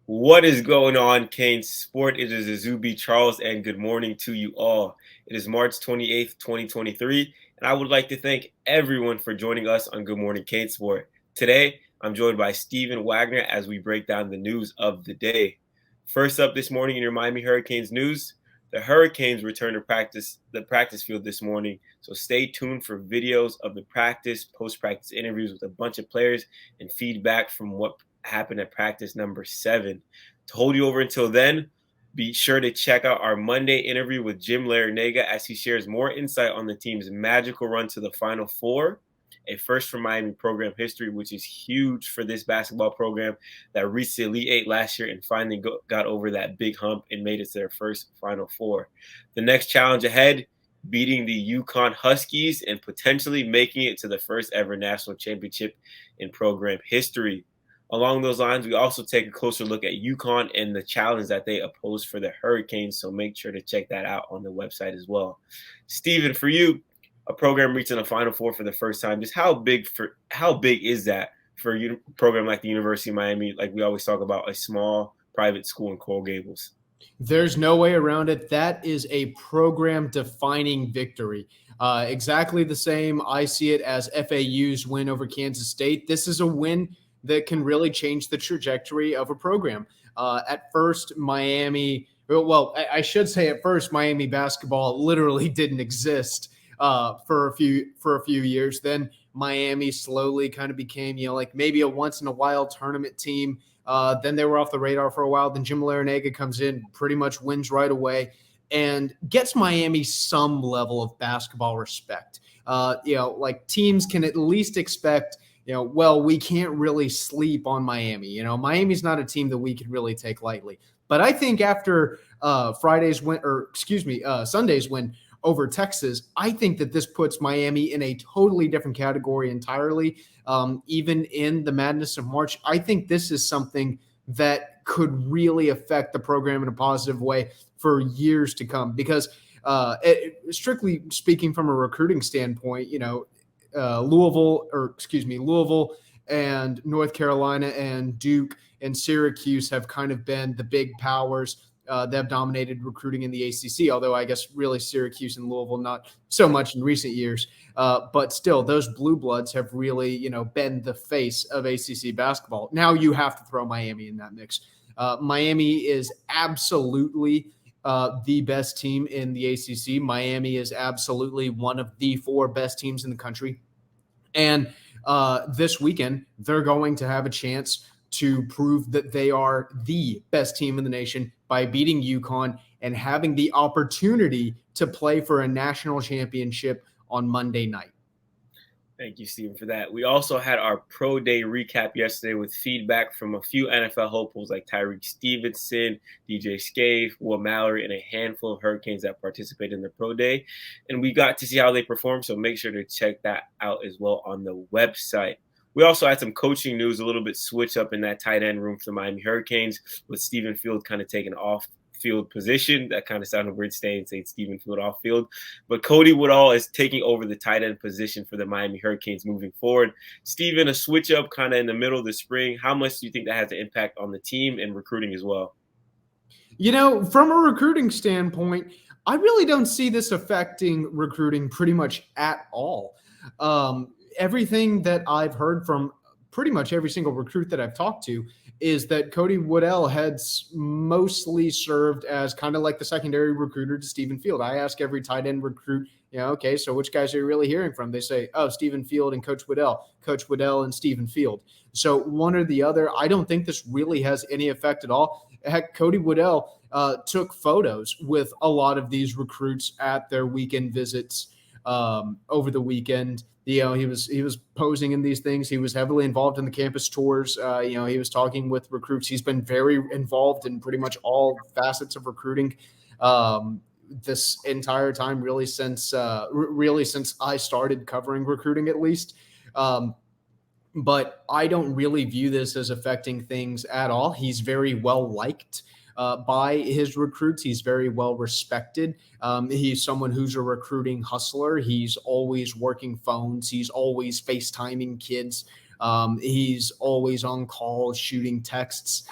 What is going on, CaneSport? It is Izubee Charles, and good morning to you all. It is March 28th, 2023, and I would like to thank everyone for joining us on Good Morning CaneSport. Today, I'm joined by Stephen Wagner as we break down the news of the day. First up this morning in your Miami Hurricanes news, the Hurricanes return to the practice field this morning, so stay tuned for videos of the post-practice interviews with a bunch of players and feedback from what happened at practice number 7. To hold you over until then, be sure to check out our Monday interview with Jim Larrañaga as he shares more insight on the team's magical run to the Final Four, a first for Miami program history, which is huge for this basketball program that reached the Elite Eight last year and finally got over that big hump and made it to their first Final Four. The next challenge ahead, beating the UConn Huskies and potentially making it to the first ever national championship in program history. Along those lines, we also take a closer look at UConn and the challenge that they oppose for the Hurricanes, so make sure to check that out on the website as well. Steven, for you, a program reaching a Final Four for the first time, just how big is that for a program like the University of Miami? Like we always talk about, a small private school in Coral Gables. There's no way around it. That is a program-defining victory. Exactly the same. I see it as FAU's win over Kansas State. This is a win that can really change the trajectory of a program. At first, Miami. Well, I should say at first, Miami basketball literally didn't exist for a few years. Then Miami slowly kind of became, like maybe a once in a while tournament team. Then they were off the radar for a while. Then Jim Larrañaga comes in, pretty much wins right away, and gets Miami some level of basketball respect. Like teams can at least expect, well, we can't really sleep on Miami. Miami's not a team that we can really take lightly. But I think after Sunday's win over Texas, I think that this puts Miami in a totally different category entirely. Even in the madness of March, I think this is something that could really affect the program in a positive way for years to come. Because strictly speaking, from a recruiting standpoint, Louisville and North Carolina and Duke and Syracuse have kind of been the big powers that have dominated recruiting in the ACC, although I guess really Syracuse and Louisville not so much in recent years. But still, those blue bloods have really, been the face of ACC basketball. Now you have to throw Miami in that mix. Miami is absolutely the best team in the ACC. Miami is absolutely one of the 4 best teams in the country. And this weekend, they're going to have a chance to prove that they are the best team in the nation by beating UConn and having the opportunity to play for a national championship on Monday night. Thank you, Stephen, for that. We also had our pro day recap yesterday with feedback from a few NFL hopefuls like Tyreek Stevenson, DJ Scaife, Will Mallory, and a handful of Hurricanes that participated in the pro day. And we got to see how they performed, so make sure to check that out as well on the website. We also had some coaching news, a little bit switch up in that tight end room for the Miami Hurricanes, with Stephen Field kind of taking off field position. That kind of sounded weird saying Stephen Field off field. But Cody Woodall is taking over the tight end position for the Miami Hurricanes moving forward. Stephen, a switch up kind of in the middle of the spring. How much do you think that has an impact on the team and recruiting as well? From a recruiting standpoint, I really don't see this affecting recruiting pretty much at all. Everything that I've heard from pretty much every single recruit that I've talked to is that Cody Woodall has mostly served as kind of like the secondary recruiter to Stephen Field. I ask every tight end recruit, okay, so which guys are you really hearing from? They say, oh, Stephen Field and Coach Woodall and Stephen Field. So one or the other. I don't think this really has any effect at all. Heck, Cody Woodall took photos with a lot of these recruits at their weekend visits over the weekend. He was posing in these things. He was heavily involved in the campus tours. He was talking with recruits. He's been very involved in pretty much all facets of recruiting this entire time, really since I started covering recruiting, at least. But I don't really view this as affecting things at all. He's very well liked by his recruits. He's very well respected. He's someone who's a recruiting hustler. He's always working phones. He's always FaceTiming kids He's always on call, shooting texts,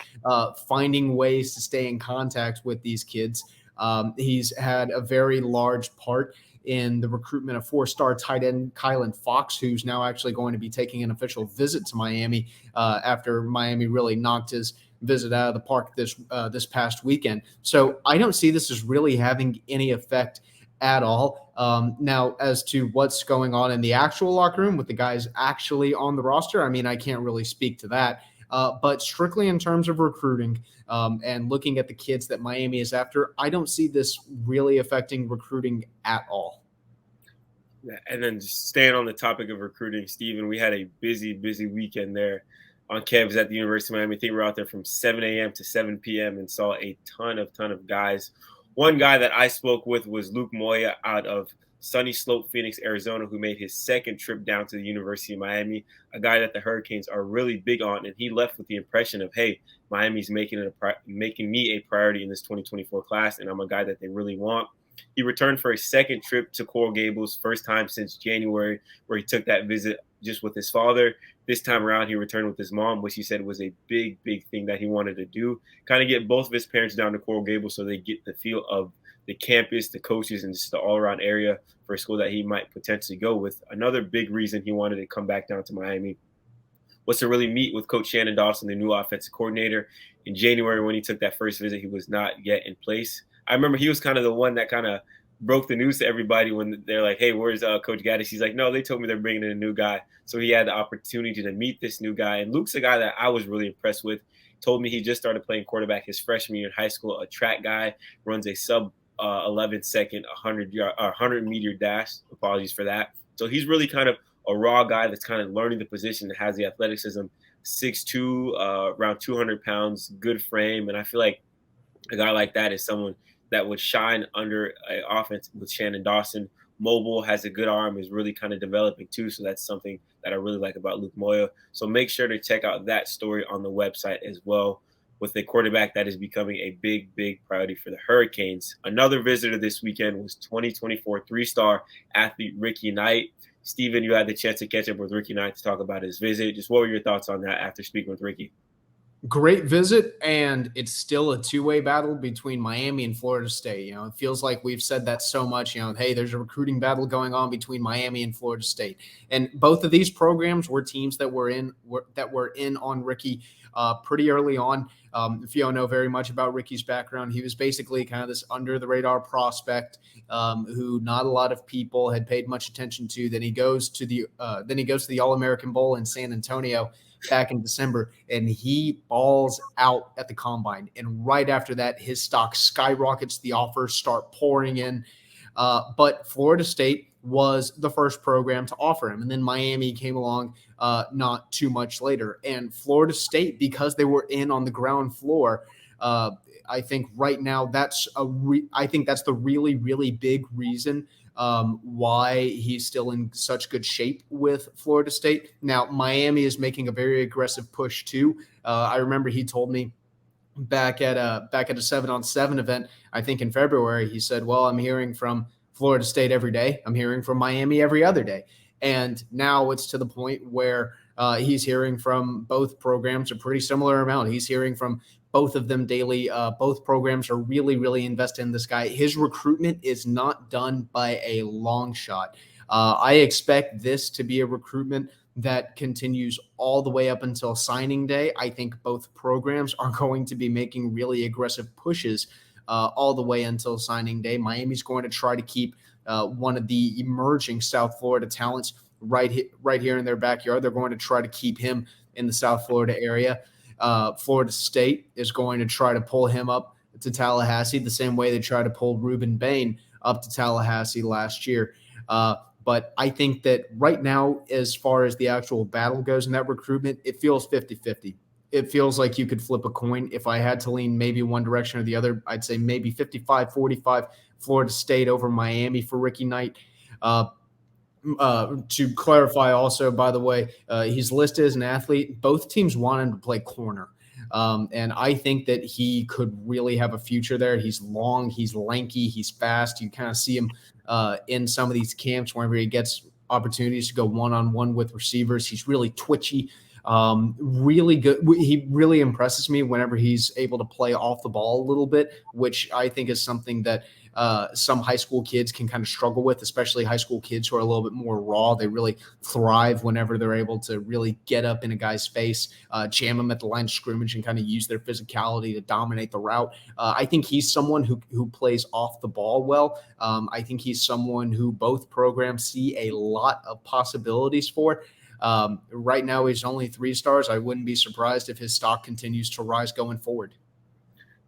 finding ways to stay in contact with these kids. He's had a very large part in the recruitment of four-star tight end Kylan Fox, who's now actually going to be taking an official visit to Miami after Miami really knocked his visit out of the park this past weekend. So I don't see this as really having any effect at all. Now, as to what's going on in the actual locker room with the guys actually on the roster, I mean, I can't really speak to that. But strictly in terms of recruiting and looking at the kids that Miami is after, I don't see this really affecting recruiting at all. Yeah, and then just staying on the topic of recruiting, Stephen, we had a busy, busy weekend there on campus at the University of Miami. I think we were out there from 7 a.m. to 7 p.m. and saw a ton of guys. One guy that I spoke with was Luke Moya out of Sunny Slope, Phoenix, Arizona, who made his second trip down to the University of Miami, a guy that the Hurricanes are really big on. And he left with the impression of, hey, Miami's making me a priority in this 2024 class, and I'm a guy that they really want. He returned for a second trip to Coral Gables, first time since January, where he took that visit just with his father. This time around, he returned with his mom, which he said was a big, big thing that he wanted to do. Kind of get both of his parents down to Coral Gables so they get the feel of the campus, the coaches, and just the all-around area for a school that he might potentially go with. Another big reason he wanted to come back down to Miami was to really meet with Coach Shannon Dawson, the new offensive coordinator. In January, when he took that first visit, he was not yet in place. I remember he was kind of the one that kind of broke the news to everybody when they're like, hey, where's Coach Gaddis? He's like, no, they told me they're bringing in a new guy. So he had the opportunity to meet this new guy. And Luke's a guy that I was really impressed with. Told me he just started playing quarterback his freshman year in high school, a track guy, runs a sub 11 second 100 meter dash. Apologies for that. So he's really kind of a raw guy that's kind of learning the position that has the athleticism, 6'2", around 200 pounds, good frame. And I feel like a guy like that is someone that would shine under an offense with Shannon Dawson. Mobile, has a good arm, is really kind of developing too. So that's something that I really like about Luke Moya. So make sure to check out that story on the website as well, with a quarterback that is becoming a big, big priority for the Hurricanes. Another visitor this weekend was 2024 three-star athlete Ricky Knight. Steven, you had the chance to catch up with Ricky Knight to talk about his visit. Just what were your thoughts on that after speaking with Ricky? Great visit, and it's still a two-way battle between Miami and Florida State. You know, it feels like we've said that so much. You know, hey, there's a recruiting battle going on between Miami and Florida State, and both of these programs were teams that were in on Ricky pretty early on. If you don't know very much about Ricky's background, he was basically kind of this under-the-radar prospect who not a lot of people had paid much attention to. Then he goes to the All-American Bowl in San Antonio back in December, and he balls out at the combine. And right after that, his stock skyrockets. The offers start pouring in. But Florida State was the first program to offer him. And then Miami came along not too much later. And Florida State, because they were in on the ground floor, I think right now I think that's the really, really big reason why he's still in such good shape with Florida State. Now, Miami is making a very aggressive push too. I remember he told me back at a 7-on-7 event, I think in February, he said, well, I'm hearing from Florida State every day. I'm hearing from Miami every other day. And now it's to the point where he's hearing from both programs a pretty similar amount. He's hearing from both of them daily. Both programs are really, really invested in this guy. His recruitment is not done by a long shot. I expect this to be a recruitment that continues all the way up until signing day. I think both programs are going to be making really aggressive pushes all the way until signing day. Miami's going to try to keep one of the emerging South Florida talents right here in their backyard. They're going to try to keep him in the South Florida area. Florida State is going to try to pull him up to Tallahassee the same way they tried to pull Ruben Bain up to Tallahassee last year. But I think that right now, as far as the actual battle goes in that recruitment, it feels 50-50. It feels like you could flip a coin. If I had to lean maybe one direction or the other, I'd say maybe 55-45 Florida State over Miami for Ricky Knight. To clarify also, by the way, he's listed as an athlete. Both teams want him to play corner. And I think that he could really have a future there. He's long, he's lanky, he's fast. You kind of see him in some of these camps whenever he gets opportunities to go one-on-one with receivers. He's really twitchy. Really good. He really impresses me whenever he's able to play off the ball a little bit, which I think is something that some high school kids can kind of struggle with, especially high school kids who are a little bit more raw. They really thrive whenever they're able to really get up in a guy's face, jam him at the line of scrimmage, and kind of use their physicality to dominate the route. I think he's someone who plays off the ball well. I think he's someone who both programs see a lot of possibilities for. Right now, he's only 3 stars. I wouldn't be surprised if his stock continues to rise going forward.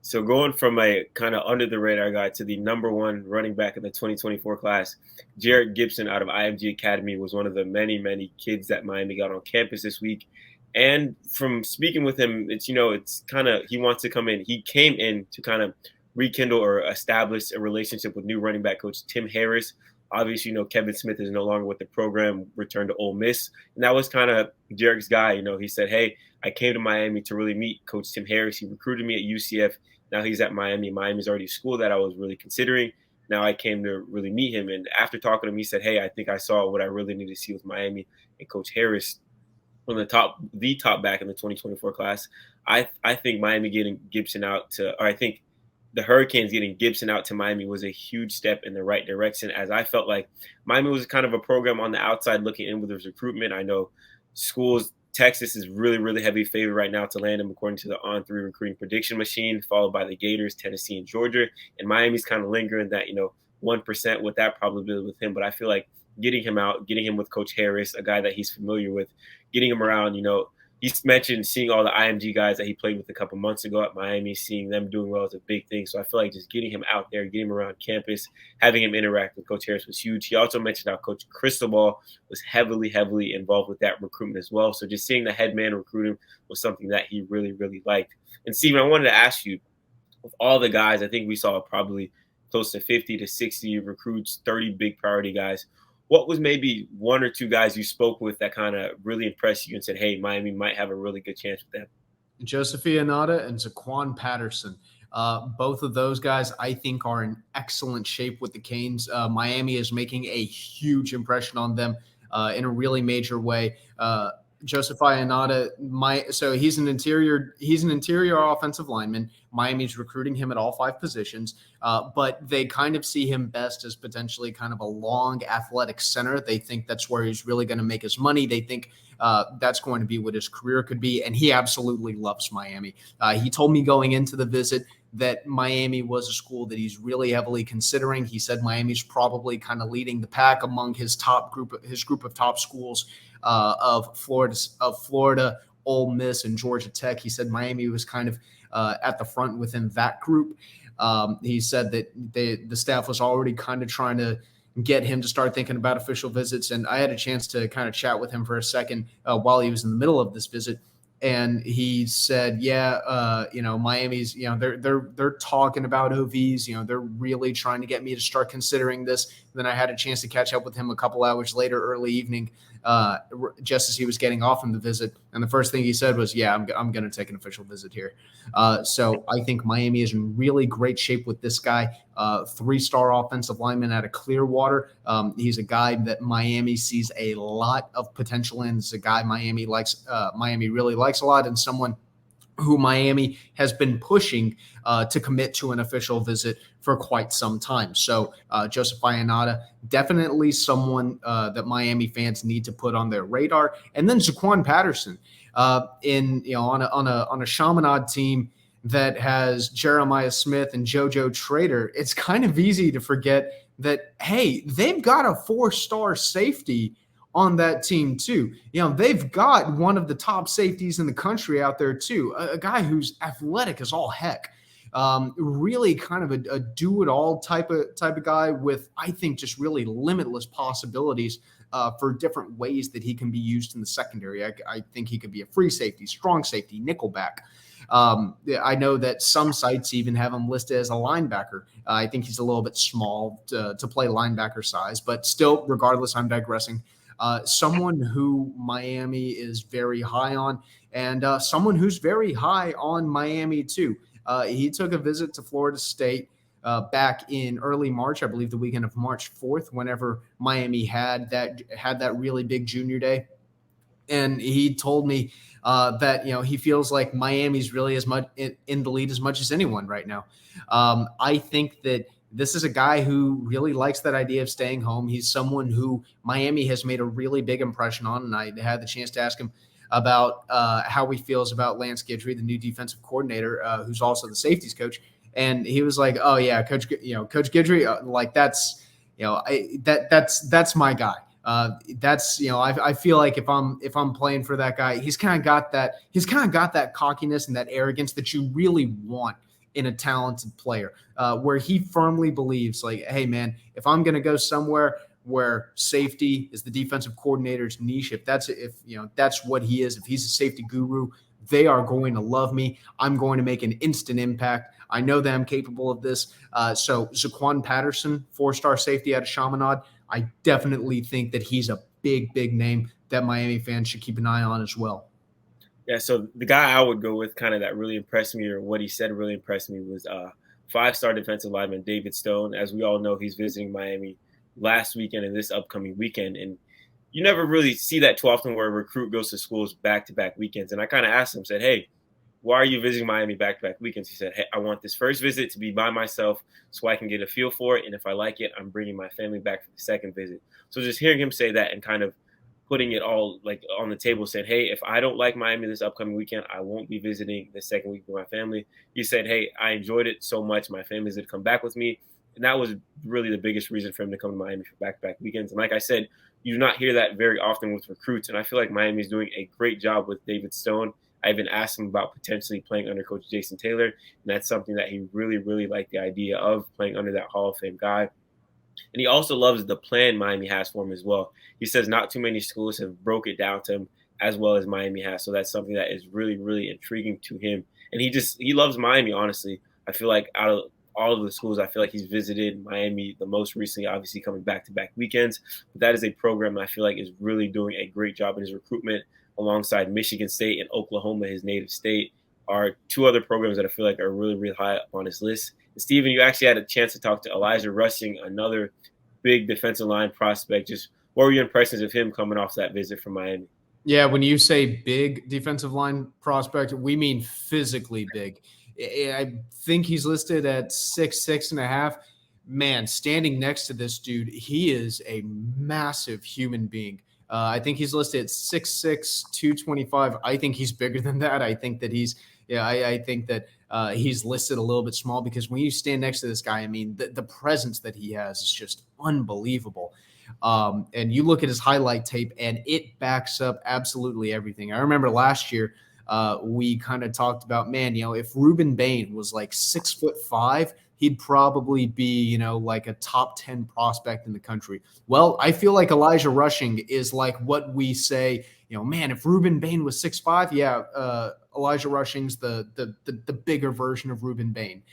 So going from a kind of under the radar guy to the number one running back in the 2024 class, Jared Gibson out of IMG Academy was one of the many, many kids that Miami got on campus this week. And from speaking with him, it's kind of, he wants to come in. He came in to kind of rekindle or establish a relationship with new running back coach Tim Harris. Obviously, Kevin Smith is no longer with the program, returned to Ole Miss. And that was kind of Jared's guy. He said, hey, I came to Miami to really meet Coach Tim Harris. He recruited me at UCF. Now he's at Miami. Miami's already a school that I was really considering. Now I came to really meet him. And after talking to him, he said, hey, I think I saw what I really need to see with Miami. And Coach Harris, on the top back in the 2024 class, I think Miami getting Gibson out I think the Hurricanes getting Gibson out to Miami was a huge step in the right direction, as I felt like Miami was kind of a program on the outside looking in with his recruitment. I know schools, Texas is really, really heavy favorite right now to land him according to the On3 recruiting prediction machine, followed by the Gators, Tennessee, and Georgia. And Miami's kind of lingering that, 1% with that probability with him. But I feel like getting him out, getting him with Coach Harris, a guy that he's familiar with, getting him around, he's mentioned seeing all the IMG guys that he played with a couple months ago at Miami, seeing them doing well is a big thing. So I feel like just getting him out there, getting him around campus, having him interact with Coach Harris was huge. He also mentioned how Coach Cristobal was heavily, heavily involved with that recruitment as well. So just seeing the head man recruit him was something that he really, really liked. And Steven, I wanted to ask you, with all the guys, I think we saw probably close to 50 to 60 recruits, 30 big priority guys. What was maybe 1 or 2 guys you spoke with that kind of really impressed you and said, hey, Miami might have a really good chance with them? Joseph Ionata and Zaquan Patterson. Both of those guys, I think, are in excellent shape with the Canes. Miami is making a huge impression on them in a really major way. Joseph Ionata, so he's an interior offensive lineman. Miami's recruiting him at all 5 positions, but they kind of see him best as potentially kind of a long athletic center. They think that's where he's really going to make his money. They think that's going to be what his career could be, and he absolutely loves Miami. He told me going into the visit that Miami was a school that he's really heavily considering. He said Miami's probably kind of leading the pack among his group of top schools of Florida, Ole Miss, and Georgia Tech. He said Miami was kind of at the front within that group. He said that the staff was already kind of trying to get him to start thinking about official visits. And I had a chance to kind of chat with him for a second while he was in the middle of this visit. And he said, Miami's, they're talking about OVs, they're really trying to get me to start considering this. And then I had a chance to catch up with him a couple hours later, early evening, just as he was getting off from the visit. And the first thing he said was, yeah, I'm going to take an official visit here. So I think Miami is in really great shape with this guy, 3-star offensive lineman out of Clearwater. He's a guy that Miami sees a lot of potential in. He's a guy Miami really likes a lot, and someone who Miami has been pushing to commit to an official visit for quite some time. So Joseph Ionata, definitely someone that Miami fans need to put on their radar. And then Zaquan Patterson on a Chaminade team that has Jeremiah Smith and JoJo Trader. It's kind of easy to forget that, hey, they've got a 4-star safety on that team too. They've got one of the top safeties in the country out there too, a guy who's athletic as all heck. Really kind of a do-it-all type of guy with, I think, just really limitless possibilities for different ways that he can be used in the secondary. I think he could be a free safety, strong safety, nickelback. I know that some sites even have him listed as a linebacker. I think he's a little bit small to play linebacker size, but still, regardless, I'm digressing. Someone who Miami is very high on, and someone who's very high on Miami too. He took a visit to Florida State back in early March, I believe the weekend of March 4th, whenever Miami had that really big junior day. And he told me that he feels like Miami's really as much in the lead as much as anyone right now. I think that this is a guy who really likes that idea of staying home. He's someone who Miami has made a really big impression on, and I had the chance to ask him about how he feels about Lance Guidry, the new defensive coordinator, who's also the safeties coach. And he was like, "Oh yeah, Coach Guidry, like that's my guy." I feel like if I'm playing for that guy, he's kind of got that cockiness and that arrogance that you really want in a talented player, where he firmly believes like, hey man, if I'm going to go somewhere where safety is the defensive coordinator's niche, if that's what he is, if he's a safety guru, they are going to love me. I'm going to make an instant impact. I know that I'm capable of this. So Zaquan Patterson, 4-star safety out of Chaminade, I definitely think that he's a big, big name that Miami fans should keep an eye on as well. Yeah, so the guy I would go with, kind of that really impressed me, or what he said really impressed me, was 5-star defensive lineman David Stone. As we all know, he's visiting Miami last weekend and this upcoming weekend, and you never really see that too often where a recruit goes to schools back-to-back weekends. And I kind of asked him, said, "Hey, why are you visiting Miami back-to-back weekends?" He said, "Hey, I want this first visit to be by myself so I can get a feel for it, and if I like it, I'm bringing my family back for the second visit." So just hearing him say that and kind of putting it all like on the table, saying, "Hey, if I don't like Miami this upcoming weekend, I won't be visiting the second week with my family." He said, "Hey, I enjoyed it so much. My family's going to come back with me." And that was really the biggest reason for him to come to Miami for back-to-back weekends. And like I said, you do not hear that very often with recruits. And I feel like Miami's doing a great job with David Stone. I even asked him about potentially playing under Coach Jason Taylor. And that's something that he really, really liked the idea of, playing under that Hall of Fame guy. And he also loves the plan Miami has for him as well. He says not too many schools have broke it down to him as well as Miami has. So that's something that is really, really intriguing to him. And he loves Miami, honestly. I feel like out of all of the schools, I feel like he's visited Miami the most recently, obviously coming back-to-back weekends. But that is a program I feel like is really doing a great job in his recruitment, alongside Michigan State and Oklahoma, his native state, are two other programs that I feel like are really, really high up on his list. And Steven, you actually had a chance to talk to Elijah Rushing, another big defensive line prospect. Just what were your impressions of him coming off that visit from Miami? Yeah, when you say big defensive line prospect, we mean physically big. I think he's listed at 6'6.5". Man, standing next to this dude, he is a massive human being. I think he's listed at 6'6", 225. I think he's bigger than that. I think that I think that he's listed a little bit small, because when you stand next to this guy, I mean, the presence that he has is just unbelievable. And you look at his highlight tape and it backs up absolutely everything. I remember last year we kind of talked about, man, if Ruben Bain was like 6'5", he'd probably be, like a top 10 prospect in the country. Well, I feel like Elijah Rushing is like what we say, man, if Ruben Bain was 6'5", yeah, Elijah Rushing's the bigger version of Ruben Bain,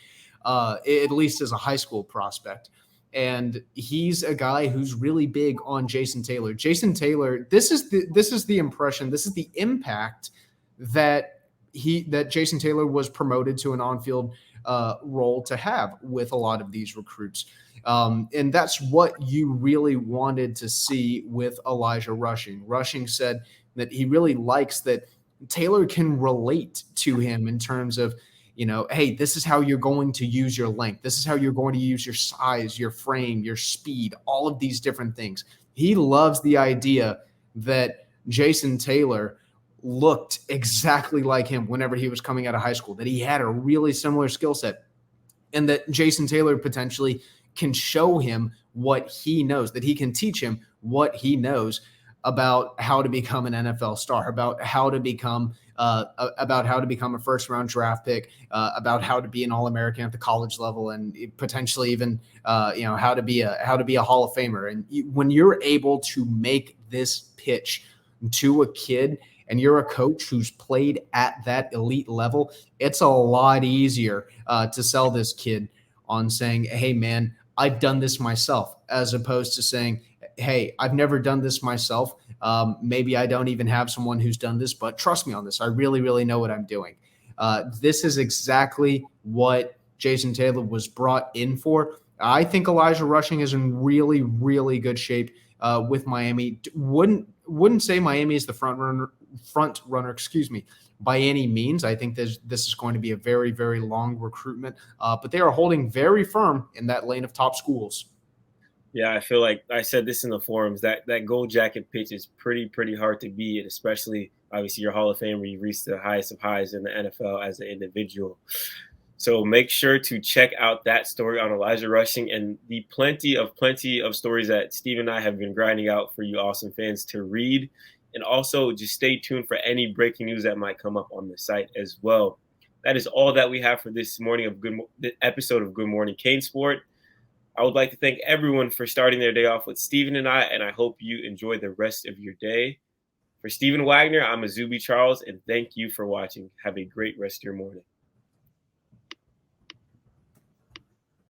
at least as a high school prospect. And he's a guy who's really big on Jason Taylor. Jason Taylor, this is the impression, this is the impact that Jason Taylor was promoted to an on-field role to have with a lot of these recruits. And that's what you really wanted to see with Elijah Rushing. Rushing said that he really likes that Taylor can relate to him in terms of, hey, this is how you're going to use your length. This is how you're going to use your size, your frame, your speed, all of these different things. He loves the idea that Jason Taylor looked exactly like him whenever he was coming out of high school, that he had a really similar skill set, and that Jason Taylor potentially can show him what he knows, that he can teach him what he knows about how to become an NFL star, about how to become a first-round draft pick, about how to be an All-American at the college level, and potentially even how to be a Hall of Famer. And when you're able to make this pitch to a kid, and you're a coach who's played at that elite level, it's a lot easier to sell this kid on saying, hey, man, I've done this myself, as opposed to saying, hey, I've never done this myself. Maybe I don't even have someone who's done this, but trust me on this. I really, really know what I'm doing. This is exactly what Jason Taylor was brought in for. I think Elijah Rushing is in really, really good shape with Miami. Wouldn't say Miami is the front runner, excuse me, by any means. I think this is going to be a very, very long recruitment, but they are holding very firm in that lane of top schools. Yeah, I feel like I said this in the forums that gold jacket pitch is pretty hard to beat, especially obviously your Hall of Fame where you reach the highest of highs in the NFL as an individual. So make sure to check out that story on Elijah Rushing and the plenty of stories that Steve and I have been grinding out for you awesome fans to read. And also just stay tuned for any breaking news that might come up on the site as well. That is all that we have for this morning of the episode of Good Morning CaneSport. I would like to thank everyone for starting their day off with Steven and I hope you enjoy the rest of your day. For Stephen Wagner, I'm Izubee Charles, and thank you for watching. Have a great rest of your morning.